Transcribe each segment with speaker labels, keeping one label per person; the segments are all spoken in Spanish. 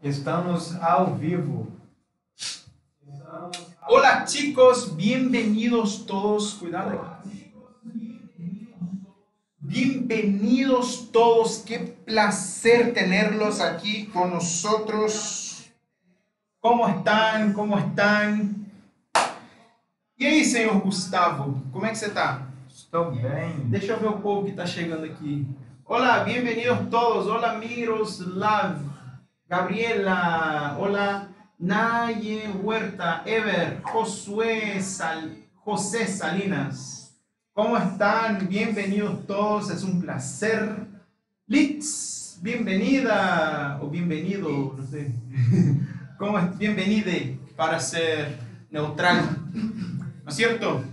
Speaker 1: Estamos ao vivo.
Speaker 2: Hola chicos, bienvenidos todos, cuidado. Bienvenidos todos, qué placer tenerlos aquí con nosotros. ¿Cómo están? ¿Cómo están? E aí, senhor Gustavo, como é que você tá?
Speaker 1: Estou bem.
Speaker 2: Deixa eu ver o povo que tá chegando aqui. Hola, bienvenidos todos. Hola, Miroslav, Gabriela, hola, Naye Huerta, Ever, José Salinas. ¿Cómo están? Bienvenidos todos, es un placer. Litz, bienvenida o bienvenido, no sé. ¿Cómo es? Bienvenide para ser neutral, ¿no es cierto?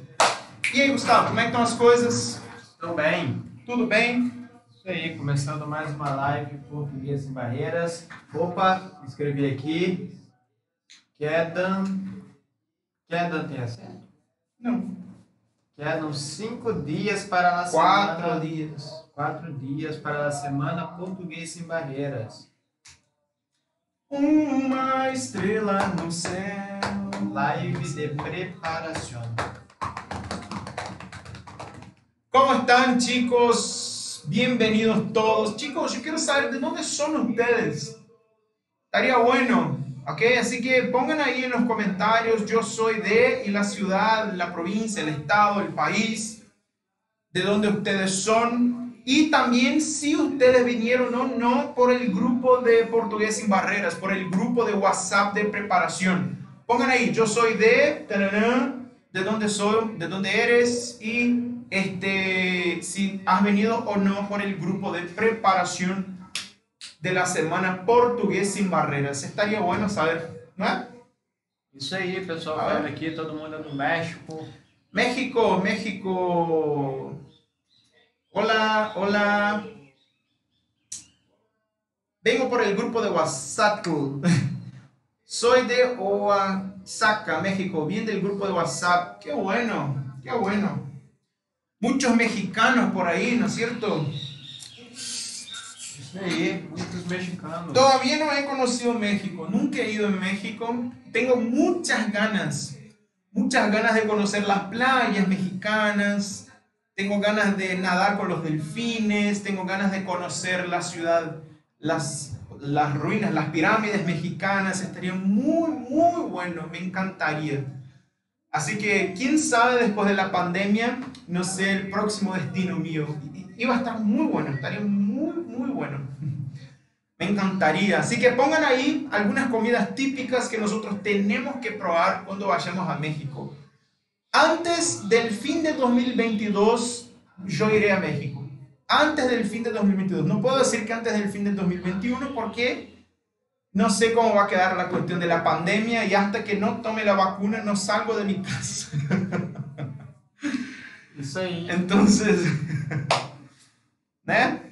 Speaker 2: E aí, Gustavo, como é que estão as coisas?
Speaker 1: Estou bem.
Speaker 2: Tudo bem?
Speaker 1: Isso aí, começando mais uma live Português Sem Barreiras. Opa, escrevi aqui. Quedam tem acento?
Speaker 2: Não.
Speaker 1: Quedam 5 dias para a semana.
Speaker 2: 4 dias.
Speaker 1: 4 dias para a semana Português Sem Barreiras.
Speaker 2: Uma estrela no céu.
Speaker 1: Live de preparação.
Speaker 2: ¿Cómo están, chicos? Bienvenidos todos. Chicos, yo quiero saber de dónde son ustedes. Estaría bueno, ¿ok? Así que pongan ahí en los comentarios, yo soy de, y la ciudad, la provincia, el estado, el país, de dónde ustedes son. Y también si ustedes vinieron o no por el grupo de Portugués Sin Barreras, por el grupo de WhatsApp de preparación. Pongan ahí, yo soy de dónde soy, de dónde eres y si has venido o no por el grupo de preparación de la semana Portugués Sin Barreras. Estaría bueno saber, ¿no es?
Speaker 1: Isso aí, pessoal. Vendo aqui, todo mundo do México.
Speaker 2: México. Hola, hola. Vengo por el grupo de WhatsApp. Soy de Oaxaca, México. Bien del grupo de WhatsApp. Qué bueno, qué bueno. Muchos mexicanos por ahí, ¿no es cierto?
Speaker 1: Isso aí, muitos mexicanos.
Speaker 2: Todavía no he conocido México. Nunca he ido en México. Tengo muchas ganas de conocer las playas mexicanas. Tengo ganas de nadar con los delfines. Tengo ganas de conocer la ciudad, las ruinas, las pirámides mexicanas. Estaría muy, muy bueno. Me encantaría. Así que, quién sabe después de la pandemia, no sé, el próximo destino mío. Iba a estar muy bueno, estaría muy, muy bueno. Me encantaría. Así que pongan ahí algunas comidas típicas que nosotros tenemos que probar cuando vayamos a México. Antes del fin de 2022, yo iré a México. Antes del fin de 2022. No puedo decir que antes del fin del 2021 porque no sé cómo va a quedar la cuestión de la pandemia y hasta que no tome la vacuna no salgo de mi casa.
Speaker 1: Isso aí.
Speaker 2: Entonces, né?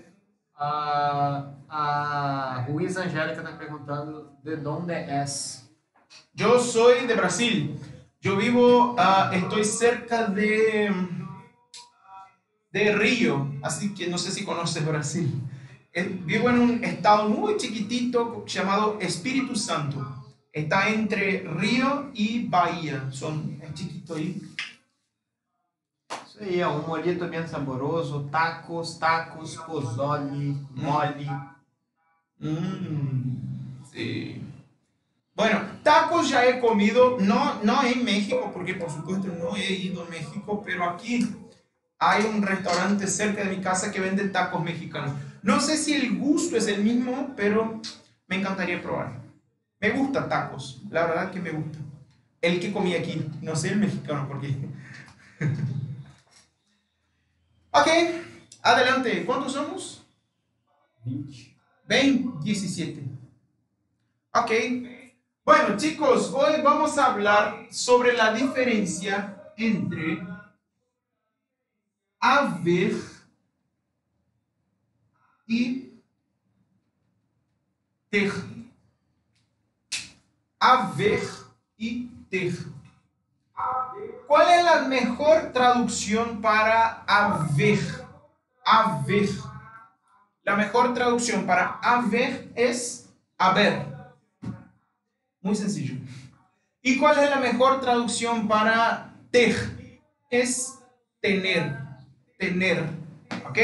Speaker 1: A Ruiz Angélica está perguntando de onde és.
Speaker 2: Yo soy de Brasil. Yo vivo, estoy cerca de Río, así que no sé si conoces Brasil. Vivo en un estado muy chiquitito llamado Espíritu Santo. Está entre Río y Bahía. Es chiquito ahí.
Speaker 1: Isso aí, é um molito bem saboroso. Tacos, pozole, mole.
Speaker 2: Sí. Bueno, tacos ya he comido, no en México, porque por supuesto no he ido a México, pero aquí hay un restaurante cerca de mi casa que vende tacos mexicanos. No sé si el gusto es el mismo, pero me encantaría probar. Me gusta tacos, la verdad que me gusta. El que comí aquí, no sé el mexicano, porque... Ok, adelante. ¿Cuántos somos? 17. Ok. Bueno, chicos, hoy vamos a hablar sobre la diferencia entre haber y ter. Haber y ter. ¿Cuál es la mejor traducción para haber? Haber. La mejor traducción para haber es haber. Muy sencillo. ¿Y cuál es la mejor traducción para ter? Es tener. Tener. ¿Ok?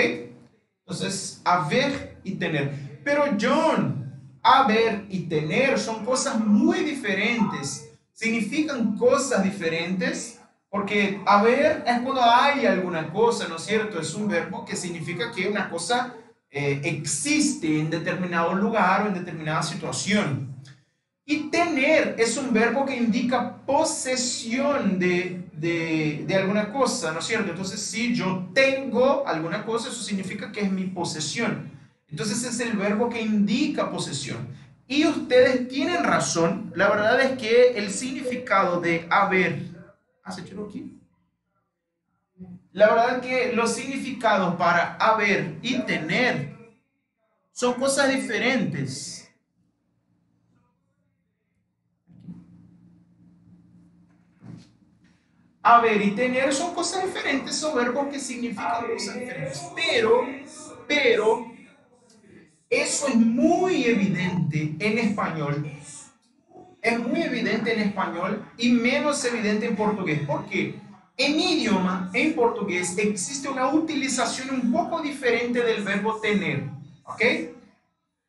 Speaker 2: Entonces, haber y tener. Pero John, haber y tener son cosas muy diferentes. Significan cosas diferentes porque haber es cuando hay alguna cosa, ¿no es cierto? Es un verbo que significa que una cosa existe en determinado lugar o en determinada situación. Y tener es un verbo que indica posesión de alguna cosa, ¿no es cierto? Entonces, si yo tengo alguna cosa, eso significa que es mi posesión. Entonces, es el verbo que indica posesión. Y ustedes tienen razón. La verdad es que el significado de haber... ¿Has hecho aquí? La verdad es que los significados para haber y tener son cosas diferentes. Haber y tener son cosas diferentes, son verbos que significan cosas diferentes. Pero, eso es muy evidente en español. Es muy evidente en español y menos evidente en portugués. ¿Por qué? En mi idioma, en portugués, existe una utilización un poco diferente del verbo tener. ¿Ok?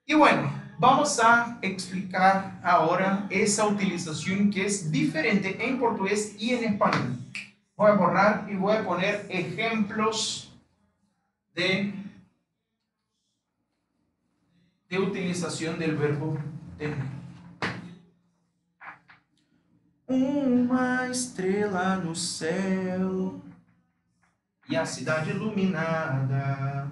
Speaker 2: Y bueno, vamos a explicar ahora esa utilización que es diferente en portugués y en español. Voy a borrar y voy a poner ejemplos de utilización del verbo tener. Uma estrela no céu e a cidade iluminada.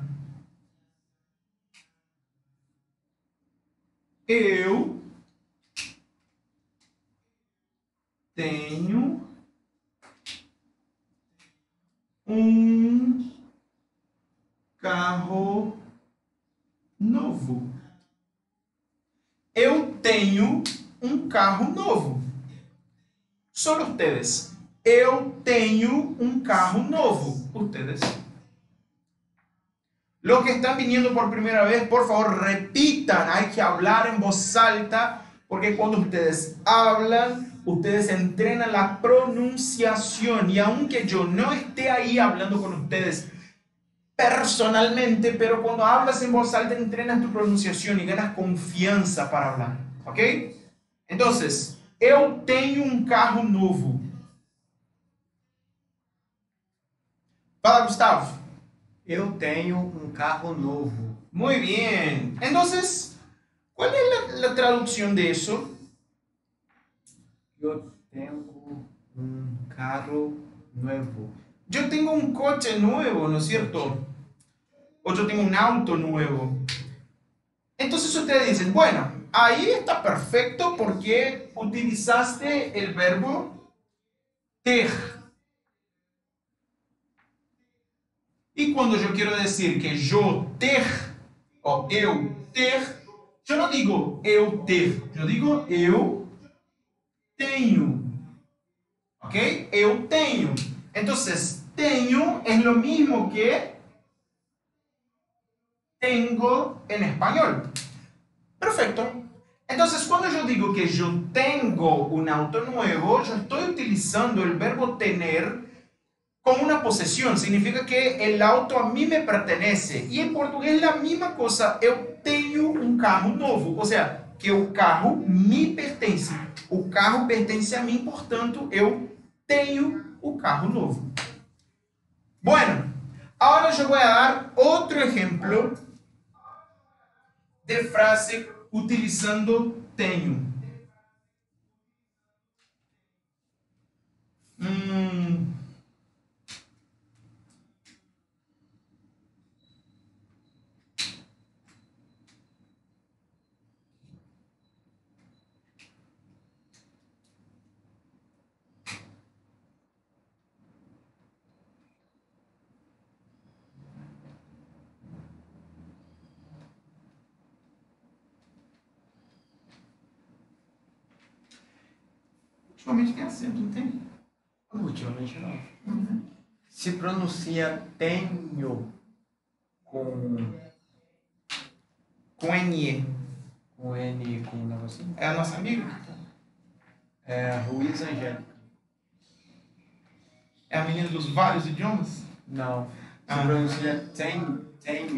Speaker 2: Eu tenho um carro novo. Eu tenho um carro novo. Solo ustedes. Eu tenho um carro novo. Ustedes. Los que están viniendo por primera vez, por favor, repitan. Hay que hablar en voz alta, porque cuando ustedes hablan, ustedes entrenan la pronunciación. Y aunque yo no esté ahí hablando con ustedes personalmente, pero cuando hablas en voz alta, entrenas tu pronunciación y ganas confianza para hablar. ¿Ok? Entonces, eu tenho um carro novo. Fala, Gustavo.
Speaker 1: Eu tenho um carro novo.
Speaker 2: Muy bien. Entonces, ¿cuál es la traducción de eso?
Speaker 1: Eu tenho um carro novo.
Speaker 2: Yo tengo un coche nuevo, ¿no es cierto? O yo tengo un auto nuevo. Entonces ustedes dicen, bueno, ahí está perfecto porque utilizaste el verbo ter. Y cuando yo quiero decir que yo ter, o eu ter, yo no digo eu ter, yo digo eu tenho. ¿Ok? Eu tenho. Entonces, tenho es lo mismo que tengo en español. Perfecto. Entonces, cuando yo digo que yo tengo un auto nuevo, yo estoy utilizando el verbo tener como una posesión. Significa que el auto a mí me pertenece. Y en portugués la misma cosa. Eu tenho um carro novo. Ou seja, que o carro me pertence. O carro pertence a mim, portanto, eu tenho o carro novo. Bueno, ahora yo voy a dar otro ejemplo de frase utilizando tenho. Ultimamente tem acento, não tem?
Speaker 1: Ultimamente não. Se pronuncia tenho com
Speaker 2: Com NE.
Speaker 1: N, com um negocinho.
Speaker 2: É a nossa amiga?
Speaker 1: Ruiz Angélica.
Speaker 2: É a menina dos vários idiomas?
Speaker 1: No. Se
Speaker 2: Ah.
Speaker 1: pronuncia Tenho.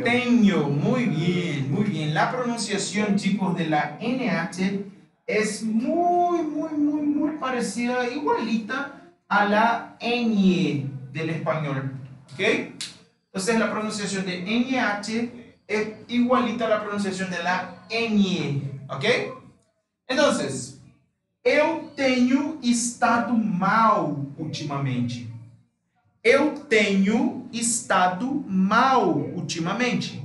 Speaker 2: Tenho, muy bien, muy bien. La pronunciación, chicos, de la NH es muy parecida, igualita a la ñ del español. ¿Ok? Entonces la pronunciación de NH es igualita a la pronunciación de la ñ. ¿Ok? Entonces, eu tenho estado mal ultimamente. Eu tenho estado mal ultimamente.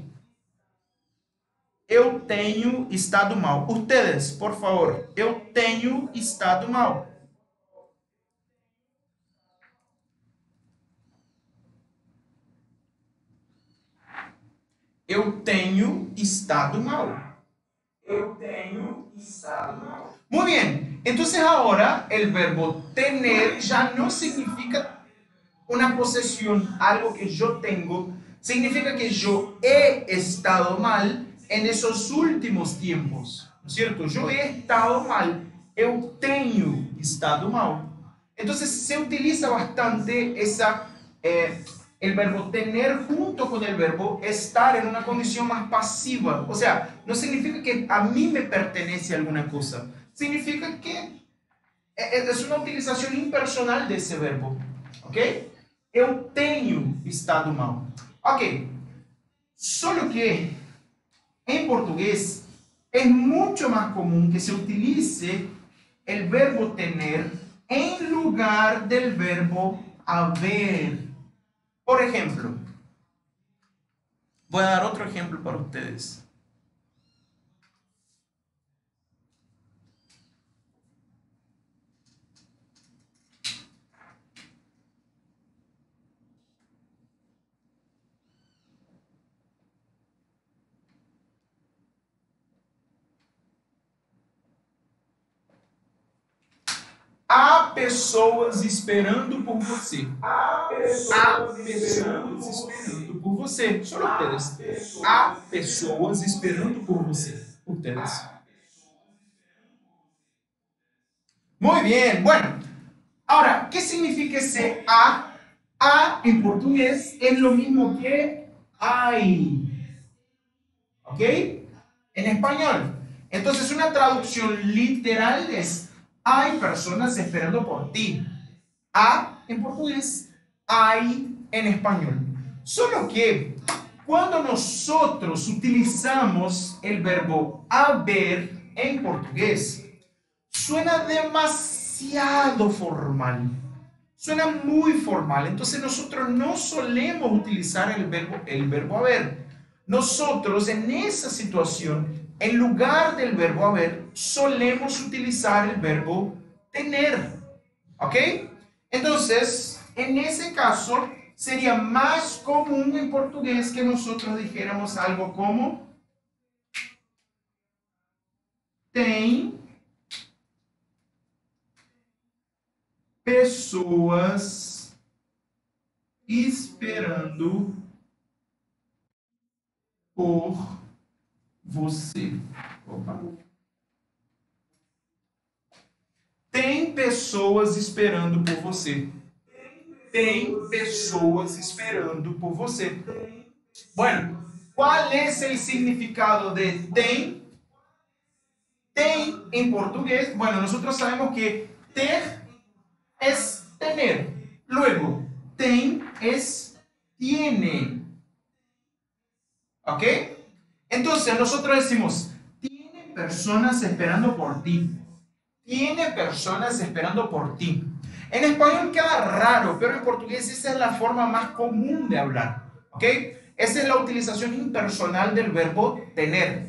Speaker 2: Eu tenho estado mal. Ustedes, por favor. Eu tenho estado mal. Eu tenho estado mal. Eu tenho estado mal. Muy bien. Entonces ahora el verbo tener ya no significa una posesión, algo que yo tengo, significa que yo he estado mal en esos últimos tiempos, ¿no es cierto? Yo he estado mal, eu tenho estado mal. Entonces se utiliza bastante el verbo tener junto con el verbo estar en una condición más pasiva. O sea, no significa que a mí me pertenece alguna cosa, significa que es una utilización impersonal de ese verbo, ¿ok? Eu tenho estado mal. Ok, solo que en portugués es mucho más común que se utilice el verbo tener en lugar del verbo haber. Por ejemplo, voy a dar otro ejemplo para ustedes. Há pessoas esperando por você. Há pessoas esperando por você. Solo ustedes. Há pessoas esperando por você. Ustedes. Muy bien. Bueno, ahora, ¿qué significa ese a? A en portugués es lo mismo que hay. ¿Ok? En español. Entonces, una traducción literal es hay personas esperando por ti. A en portugués, hay en español. Solo que cuando nosotros utilizamos el verbo haber en portugués, suena demasiado formal. Suena muy formal. Entonces nosotros no solemos utilizar el verbo haber. Nosotros en esa situación, en lugar del verbo haber, solemos utilizar el verbo tener. ¿Ok? Entonces, en ese caso, sería más común en portugués que nosotros dijéramos algo como tem pessoas esperando por você. Opa. Tem pessoas esperando por você. Tem pessoas esperando por você. Bueno, ¿cuál es el significado de tem? Tem en portugués, bueno, nosotros sabemos que ter es tener. Luego, tem es tiene. ¿Ok? Entonces nosotros decimos, tiene personas esperando por ti. Tiene personas esperando por ti. En español queda raro, pero en portugués esa es la forma más común de hablar. ¿Ok? Esa es la utilización impersonal del verbo tener.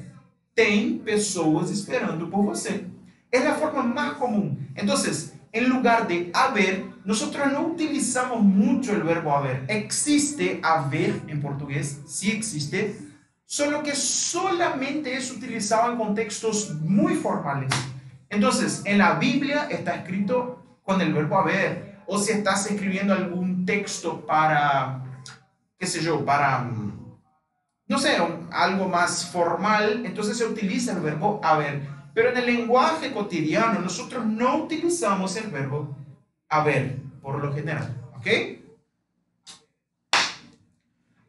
Speaker 2: Tem pessoas esperando por você. Es la forma más común. Entonces, en lugar de haber, nosotros no utilizamos mucho el verbo haber. Existe haber en portugués, sí existe, solo que solamente es utilizado en contextos muy formales. Entonces, en la Biblia está escrito con el verbo haber, o si estás escribiendo algún texto para, qué sé yo, para, no sé, algo más formal, entonces se utiliza el verbo haber. Pero en el lenguaje cotidiano nosotros no utilizamos el verbo haber, por lo general. ¿Ok?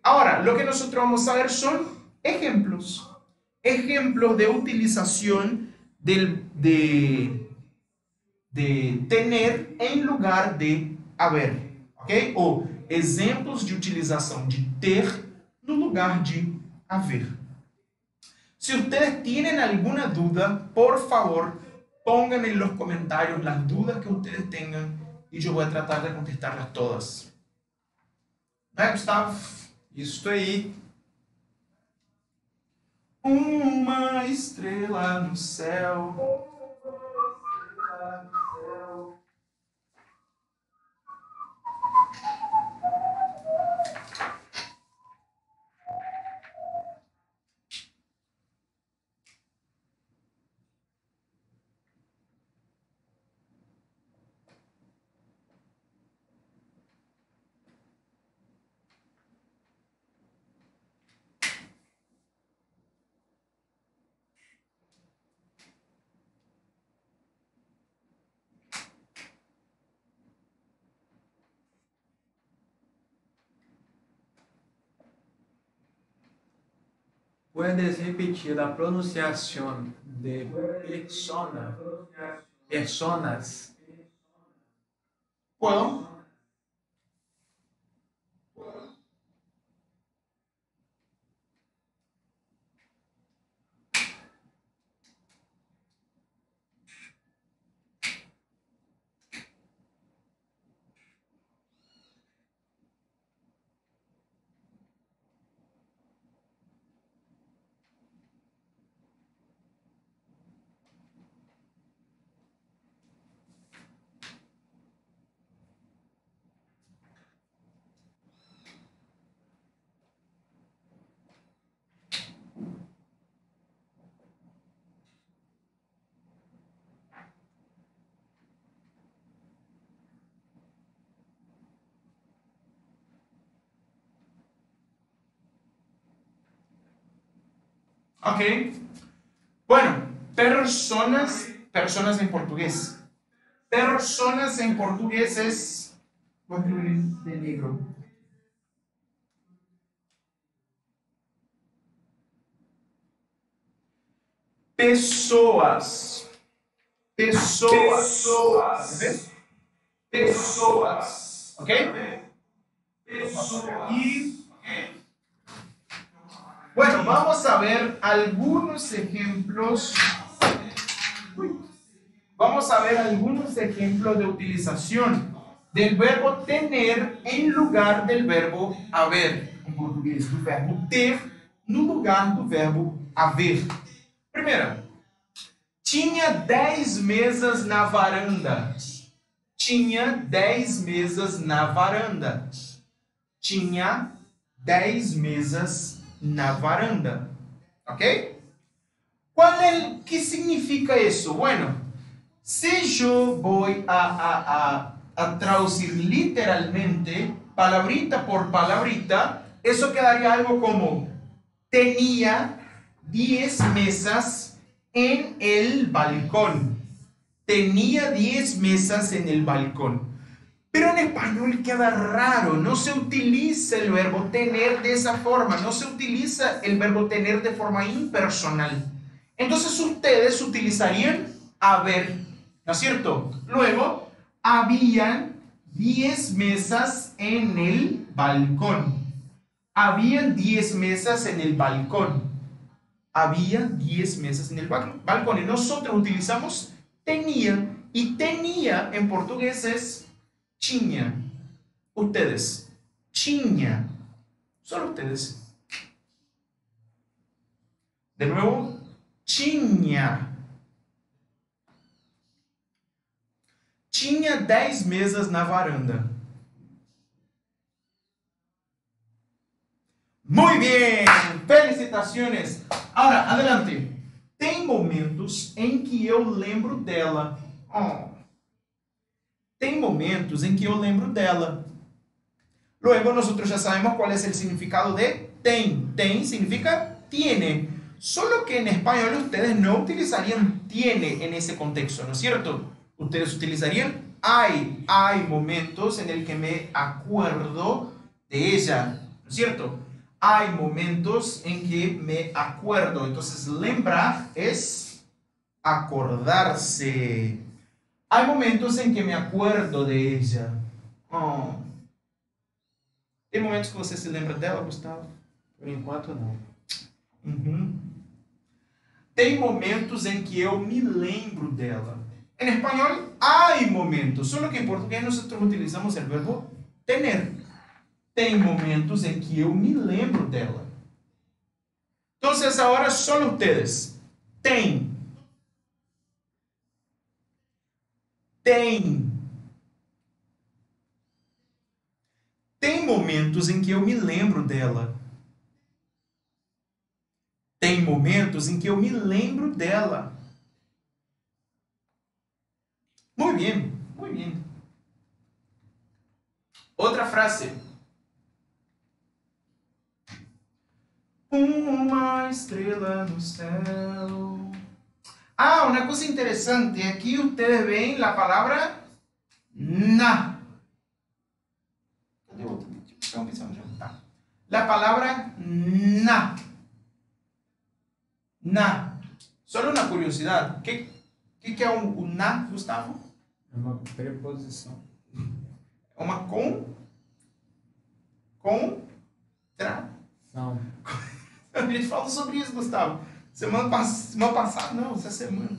Speaker 2: Ahora, lo que nosotros vamos a ver son ejemplos. Ejemplos de utilización de tener em lugar de haver. Ok? Ou exemplos de utilização de ter no lugar de haver. Si ustedes tienen alguna duda, por favor, pongan en los comentarios las dudas que ustedes tengan y yo voy a tratar de contestarlas todas. Né, Gustavo?
Speaker 1: Isso aí.
Speaker 2: Uma estrela no céu.
Speaker 1: Puedes repetir a pronunciación de persona, personas.
Speaker 2: Puedo? Ok. Bueno, personas en portugués. Personas en portugués es... Voy a escribir de negro. Pessoas. Pessoas. ¿Ves? Pessoas. ¿Ok? Y... Bueno, vamos a ver algunos ejemplos. Vamos a ver algunos ejemplos de utilización del verbo tener en lugar del verbo haver. En português, do verbo ter no lugar do verbo haver. Primeira, tinha 10 mesas na varanda. Tinha 10 mesas na varanda. Tinha 10 mesas na varanda. ¿Ok? ¿Qué significa eso? Bueno, si yo voy a traducir literalmente, palabrita por palabrita, eso quedaría algo como: tenía 10 mesas en el balcón. Tenía 10 mesas en el balcón. Pero en español queda raro, no se utiliza el verbo tener de esa forma, no se utiliza el verbo tener de forma impersonal. Entonces ustedes utilizarían haber, ¿no es cierto? Luego, habían 10 mesas en el balcón. Habían 10 mesas en el balcón. Había 10 mesas en el balcón. Y nosotros utilizamos tenía. Y tenía en portugués es tinha. Ustedes. Tinha. Solo ustedes. De nuevo. Tinha. Tinha 10 mesas na varanda. Muy bien. Felicitaciones. Ahora, adelante. Tem momentos em que eu lembro dela. Oh. Tem momentos em que eu lembro dela. Luego nosotros ya sabemos cuál es el significado de tem. Tem significa tiene. Solo que en español ustedes no utilizarían tiene en ese contexto, ¿no es cierto? Ustedes utilizarían hay. Hay momentos en el que me acuerdo de ella, ¿no es cierto? Hay momentos en que me acuerdo. Entonces, lembrar es acordarse. Hay momentos en que me acuerdo de ella. Oh. Tem momentos que você se lembra dela, Gustavo?
Speaker 1: Por enquanto, não.
Speaker 2: Tem momentos em que eu me lembro dela. En español hay momentos, solo que en portugués nosotros utilizamos el verbo tener. Tem momentos en que eu me lembro dela. Entonces ahora solo ustedes. Tem. Tem. Tem momentos em que eu me lembro dela. Tem momentos em que eu me lembro dela. Muy bien, muy bien. Outra frase. Uma estrela no céu. Ah, una cosa interesante. Aquí ustedes ven la palabra na. La palabra na. Na. Solo una curiosidad. ¿Qué é o na, Gustavo?
Speaker 1: É uma preposição.
Speaker 2: É uma contra. A gente falou sobre isso, Gustavo. Semana passada, não, essa semana.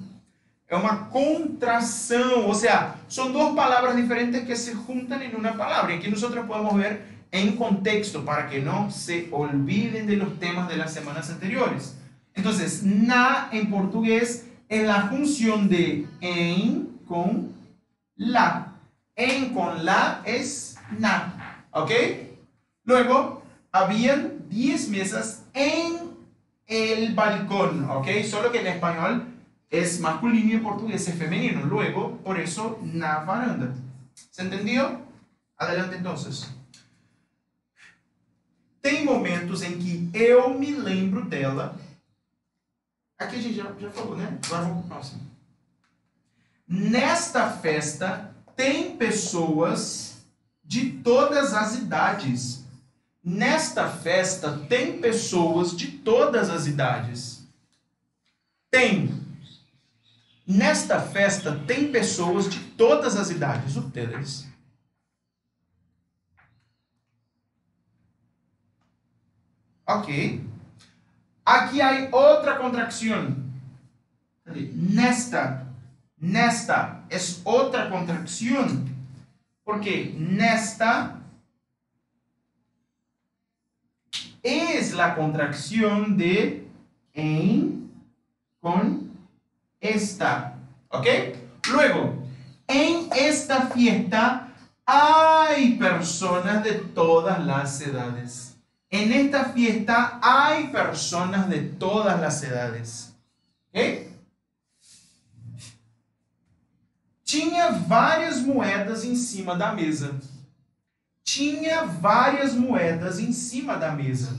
Speaker 2: É uma contração, ou seja, são duas palavras diferentes que se juntam em uma palavra. E aqui nós podemos ver em contexto para que não se olviden de los temas de las semanas anteriores. Entonces, na en portugués es la función de en con la. En con la es na. ¿Ok? Luego, habían 10 mesas en el balcón. ¿Ok? Solo que en español es masculino y en portugués es femenino. Luego, por eso, na varanda. ¿Se entendió? Adelante entonces. Tem momentos em que eu me lembro dela. Aqui a gente já falou, né? Agora vamos para o próximo. Nesta festa tem pessoas de todas as idades. Nesta festa tem pessoas de todas as idades. Tem. Nesta festa tem pessoas de todas as idades. Ustedes. Ok. Aquí hay otra contracción. Nesta. Nesta es otra contracción. Porque nesta es la contracción de en con esta. ¿Ok? Luego, en esta fiesta hay personas de todas las edades. En esta fiesta hay personas de todas las edades. ¿Ok? Tinha várias moedas em cima da mesa. Tinha várias moedas em cima da mesa.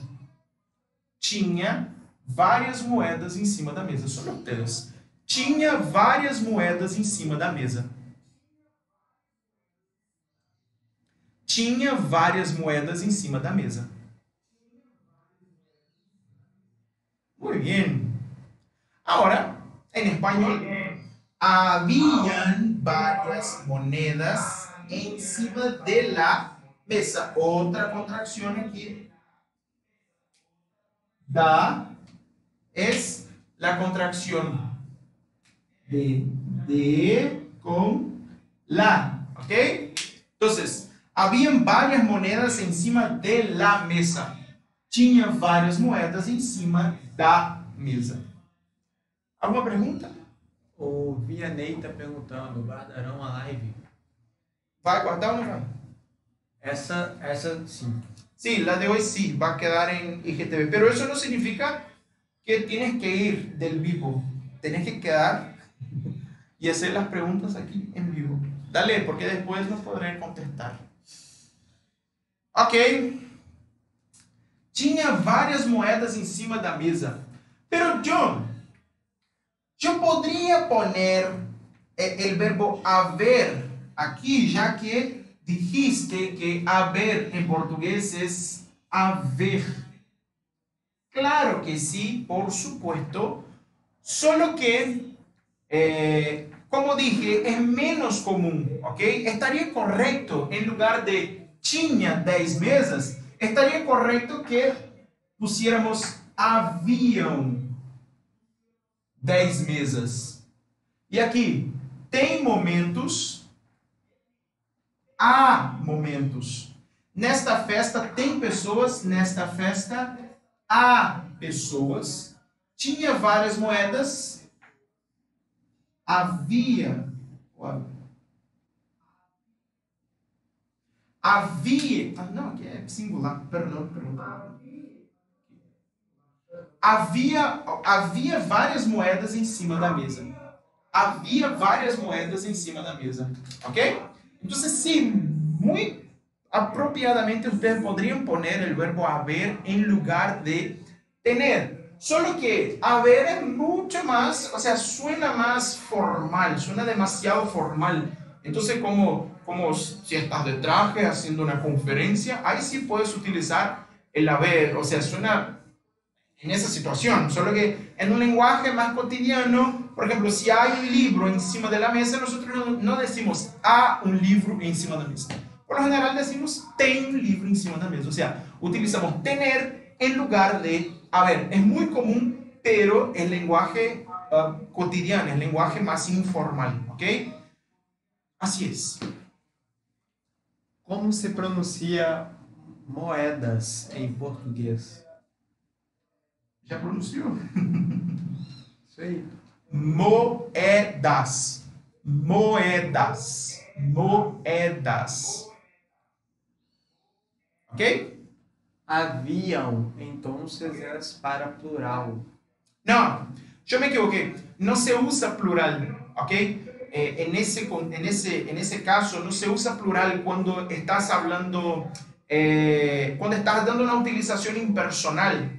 Speaker 2: Tinha várias moedas em cima da mesa. Só ustedes. Tinha várias moedas em cima da mesa. Tinha várias moedas em cima da mesa. Muy bien. Ahora, en español, habían varias monedas encima de la mesa. Otra contracción aquí. Da es la contracción de con la. ¿Ok? Entonces, habían varias monedas encima de la mesa. Tinha várias moedas em cima da mesa. Alguma pergunta?
Speaker 1: O Vianney está perguntando, guardarão a live?
Speaker 2: ¿Vai guardar o não vai?
Speaker 1: Essa sim.
Speaker 2: Sí, la de hoy sí, va a quedar en IGTV. Pero eso no significa que tienes que ir del vivo. Tienes que quedar y hacer las preguntas aquí en vivo. Dale, porque después no podré contestar. Ok. Tinha várias moedas em cima da mesa. Pero yo podría poner el verbo haber aquí, ya que dijiste que haber en portugués es haver. Claro que sí, por supuesto, solo que, como dije, es menos común, ¿ok? Estaría correcto, en lugar de tinha 10 mesas, estaría correcto que pusiéramos haviam 10 mesas. E aqui, tem momentos, há momentos. Nesta festa tem pessoas, nesta festa há pessoas. Tinha várias moedas, havia não, aqui é singular, perdão. Havia várias moedas em cima da mesa. Havia várias moedas em cima da mesa. ¿Ok? Entonces, sí, muy apropiadamente ustedes podrían poner el verbo haber en lugar de tener. Solo que haber es mucho más, o sea, suena más formal, suena demasiado formal. Entonces, como si estás de traje haciendo una conferencia, ahí sí puedes utilizar el haber, o sea, suena en esa situación, solo que en un lenguaje más cotidiano, por ejemplo, si hay un libro encima de la mesa, nosotros no decimos há un libro encima de la mesa. Por lo general decimos tem un libro encima de la mesa, o sea, utilizamos tener en lugar de haber. Es muy común, pero el lenguaje cotidiano, el lenguaje más informal, ¿ok? Así es.
Speaker 1: Como se pronuncia moedas em português?
Speaker 2: Já pronunciou?
Speaker 1: Isso aí.
Speaker 2: Moedas. Moedas. Moedas. Ok?
Speaker 1: Haviam, entonces es para plural.
Speaker 2: No, yo me equivoqué. No se usa plural, ¿ok? En ese caso no se usa plural cuando estás hablando, cuando estás dando una utilización impersonal.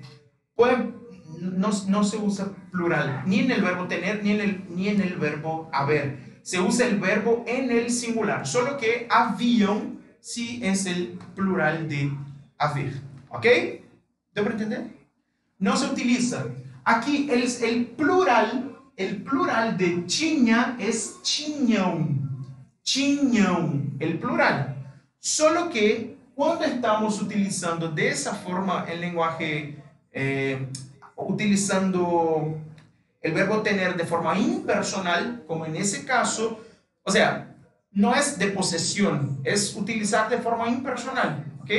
Speaker 2: No se usa plural, ni en el verbo tener, ni en el verbo haber. Se usa el verbo en el singular, solo que haviam sí es el plural de haver. ¿Ok? ¿Debo entender? No se utiliza. Aquí el plural de tinha es tinham. Tinham, el plural. Solo que cuando estamos utilizando de esa forma el lenguaje, utilizando el verbo tener de forma impersonal, como en ese caso, o sea, no es de posesión, es utilizar de forma impersonal, ¿ok?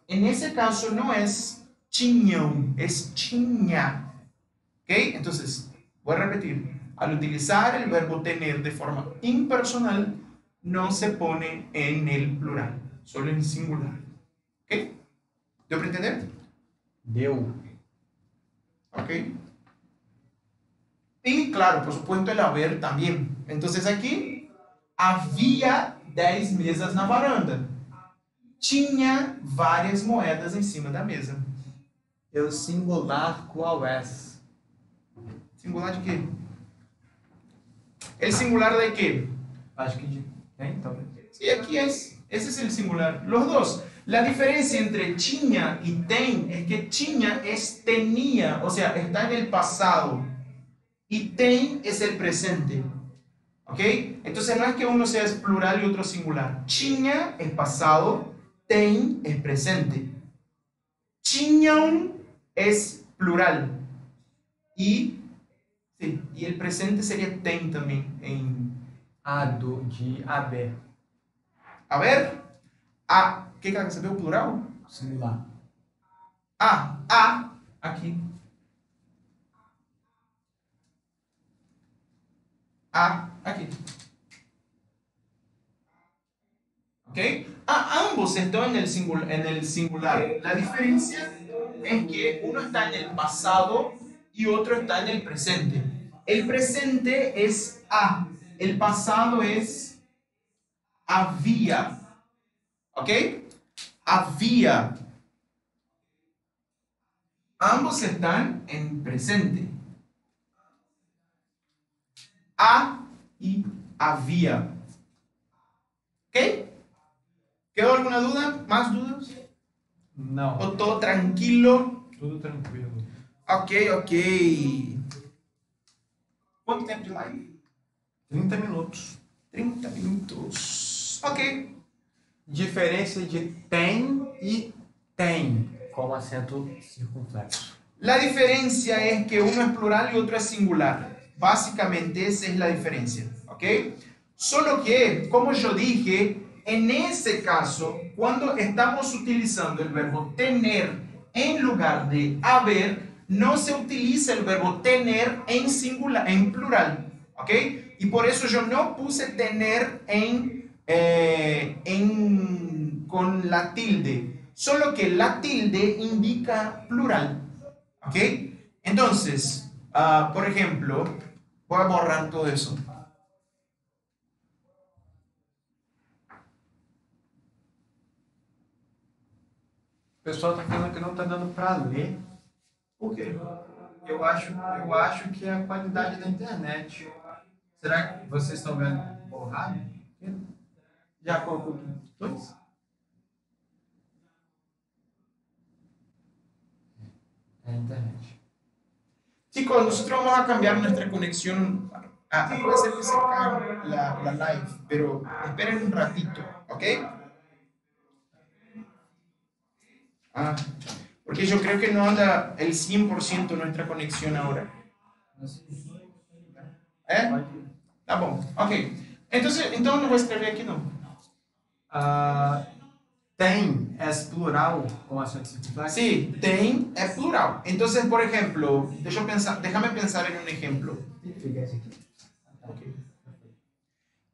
Speaker 2: En ese caso no es tinham, es tinha, ¿ok? Entonces, voy a repetir, al utilizar el verbo tener de forma impersonal, no se pone en el plural, solo en singular, ¿ok? ¿Deu para entender?
Speaker 1: Deu.
Speaker 2: ¿Ok? Y claro, por supuesto el haber también. Entonces aquí, havia 10 mesas na varanda. Tinha várias moedas em cima da mesa.
Speaker 1: E o singular qual é?
Speaker 2: Singular de quê? El singular de quê?
Speaker 1: Acho que de tem, talvez.
Speaker 2: Sí, aquí es. Ese es el singular. Los dos. La diferencia entre tinha y tem es que tinha es tenía, o sea, está en el pasado. Y tem es el presente. ¿Ok? Entonces no es que uno sea plural y otro singular. Tinha es pasado, tem es presente. Tinham es plural. Y el presente sería tem también.
Speaker 1: De haber.
Speaker 2: A ver. ¿Qué cara que você viu o plural?
Speaker 1: Singular.
Speaker 2: Aqui. Aquí. ¿Ok? Ambos están en el singular. La diferencia es que uno está en el pasado y otro está en el presente. El presente es el pasado es havia. ¿Ok? Havia. Ambos están en presente. há y había. ¿Ok? ¿Quedó alguna duda? ¿Más dudas?
Speaker 1: Não.
Speaker 2: ¿O todo tranquilo?
Speaker 1: Tudo tranquilo.
Speaker 2: Ok, ok. Quanto tempo de live?
Speaker 1: 30 minutos.
Speaker 2: 30 minutos. Ok.
Speaker 1: Diferença de tem e tem, com acento circunflexo.
Speaker 2: La diferencia es que uno es plural y otro es singular. Básicamente esa es la diferencia. ¿Ok? Solo que, como yo dije, en ese caso, cuando estamos utilizando el verbo tener en lugar de haber, no se utiliza el verbo tener en singular, en plural. ¿Ok? Y por eso yo no puse tener con la tilde. Solo que la tilde indica plural. ¿Ok? Entonces, por ejemplo, voy a borrar todo eso.
Speaker 1: O pessoal está falando que não está dando para ler.
Speaker 2: Por quê?
Speaker 1: Eu acho que é a qualidade da internet. Será que vocês estão vendo borrado? Já colocou tudo? Dois? É a internet.
Speaker 2: Chicos, nosotros vamos a cambiar nuestra conexión. Puede ser que se caiga la live, pero esperen un ratito, ¿ok? Porque yo creo que no anda el 100% nuestra conexión ahora. ¿Eh? Tá bom, ok. Então não vou escrever aqui não.
Speaker 1: Tem é plural com acento circunflexo?
Speaker 2: Sí, tem é plural. Entonces, por ejemplo, déjame pensar en un ejemplo. Okay.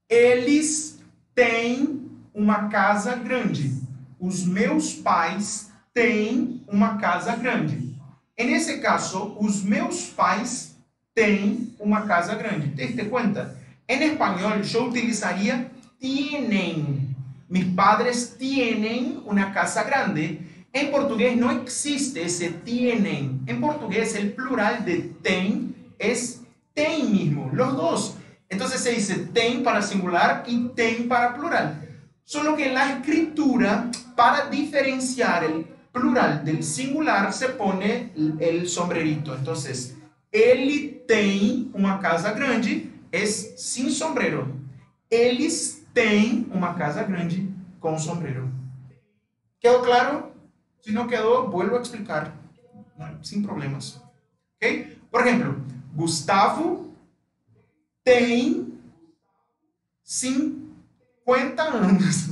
Speaker 2: Eles têm uma casa grande. Os meus pais têm uma casa grande. Nesse caso, os meus pais têm uma casa grande. ¿Te diste cuenta? En español yo utilizaría tienen. Mis padres tienen una casa grande. En portugués no existe ese tienen. En portugués el plural de tem es tem mismo, los dos. Entonces se dice tem para singular y tem para plural. Solo que en la escritura, para diferenciar el plural del singular, se pone el sombrerito. Entonces, ele tem uma casa grande, es sin sombrero. Eles têm uma casa grande com sombrero. ¿Quedó claro? Si no quedó, vuelvo a explicar. No, sin problemas. ¿Okay? Por ejemplo, Gustavo tem 50 anos.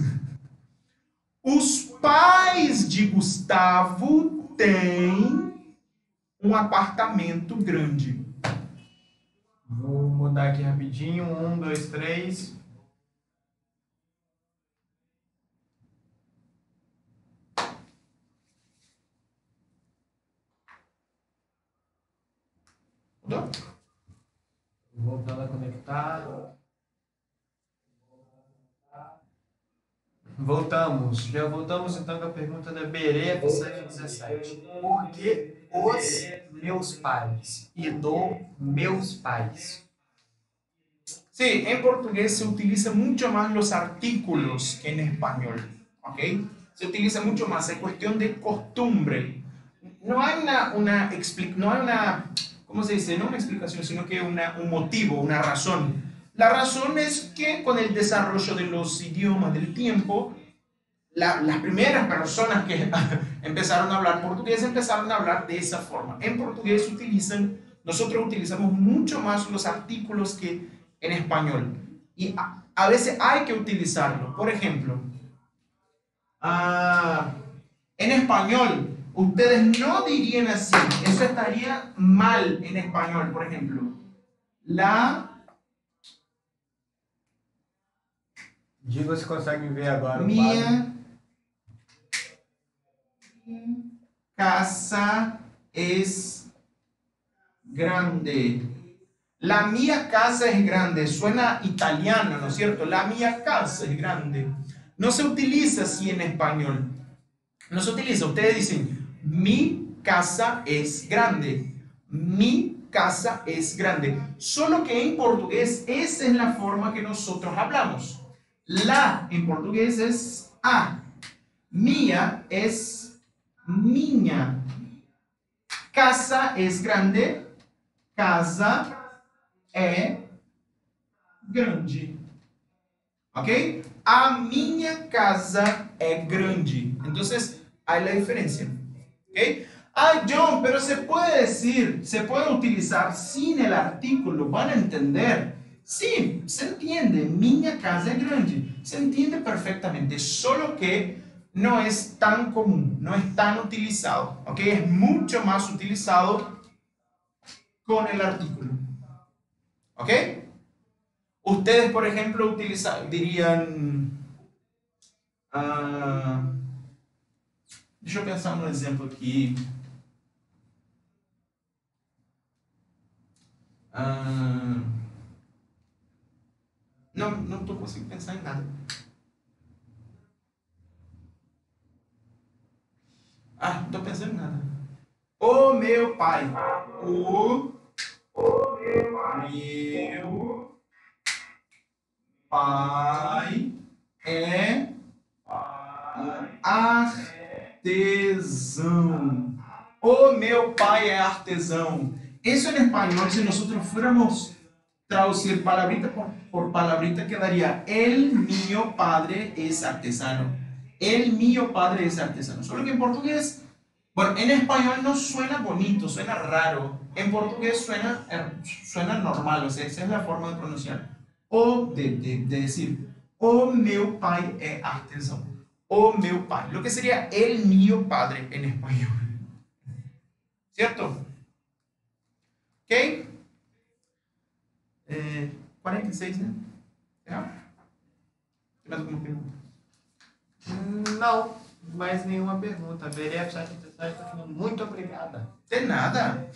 Speaker 2: Os pais de Gustavo têm um apartamento grande.
Speaker 1: Vou mudar aqui rapidinho. 1, 2, 3.
Speaker 2: Mudou?
Speaker 1: Voltando a conectar. Já voltamos então com a pergunta da Bereia 717. Por que os meus pais e do meus pais?
Speaker 2: Sí, en portugués se utiliza mucho más los artículos que en español, ¿ok? Se utiliza mucho más, es cuestión de costumbre. No hay ¿cómo se dice? No una explicación, sino que un motivo, una razón. La razón es que con el desarrollo de los idiomas del tiempo, las primeras personas que empezaron a hablar portugués empezaron a hablar de esa forma. En portugués nosotros utilizamos mucho más los artículos que en español. Y a veces hay que utilizarlo. Por ejemplo, en español, ustedes no dirían así. Eso estaría mal en español. Por ejemplo,
Speaker 1: Diga se consegue ver agora.
Speaker 2: Minha casa es grande. La mía casa es grande. Suena italiano, ¿no es cierto? La mía casa es grande. No se utiliza así en español. No se utiliza. Ustedes dicen, mi casa es grande. Mi casa es grande. Solo que en portugués esa es la forma que nosotros hablamos. La en portugués es a. Mía es minha. Casa es grande. Casa é grande. ¿Ok? A minha casa é grande. Entonces, hay la diferencia. ¿Ok? Ay, John, pero se puede decir, se puede utilizar sin el artículo. Van a entender. Sí, se entiende. Minha casa é grande. Se entiende perfectamente. Solo que no es tan común, no es tan utilizado. ¿Ok? Es mucho más utilizado con el artículo. ¿Ok? Ustedes, por ejemplo, dirían... deixa eu pensar num exemplo aqui. Não estou conseguindo pensar em nada. Não estou pensando em nada. O meu pai. O meu pai é artesão. O meu pai é artesão. Eso en español, si nosotros fuéramos traducir palabrita por palabrita, quedaría: el mío padre es artesano. El mío padre es artesano. Solo que en portugués, bueno, en español no suena bonito, suena raro. En portugués suena normal, o sea, esa es la forma de pronunciar. O de decir: o meu pai é artesão. O meu pai. Lo que sería el mío padre en español. ¿Cierto? Ok? 46, né? Tem mais alguma pergunta?
Speaker 1: Não, mais nenhuma pergunta. Veré, está falando muito obrigada.
Speaker 2: De nada.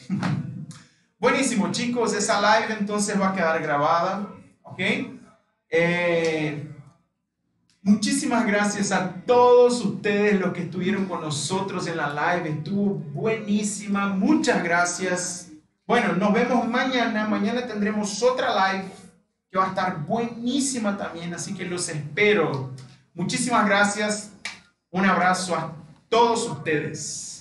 Speaker 2: Buenísimo, chicos. Esa live entonces va a quedar grabada. ¿Ok? Muchísimas gracias a todos ustedes los que estuvieron con nosotros en la live. Estuvo buenísima. Muchas gracias. Bueno, nos vemos mañana. Mañana tendremos otra live que va a estar buenísima también. Así que los espero. Muchísimas gracias. Un abrazo a todos ustedes.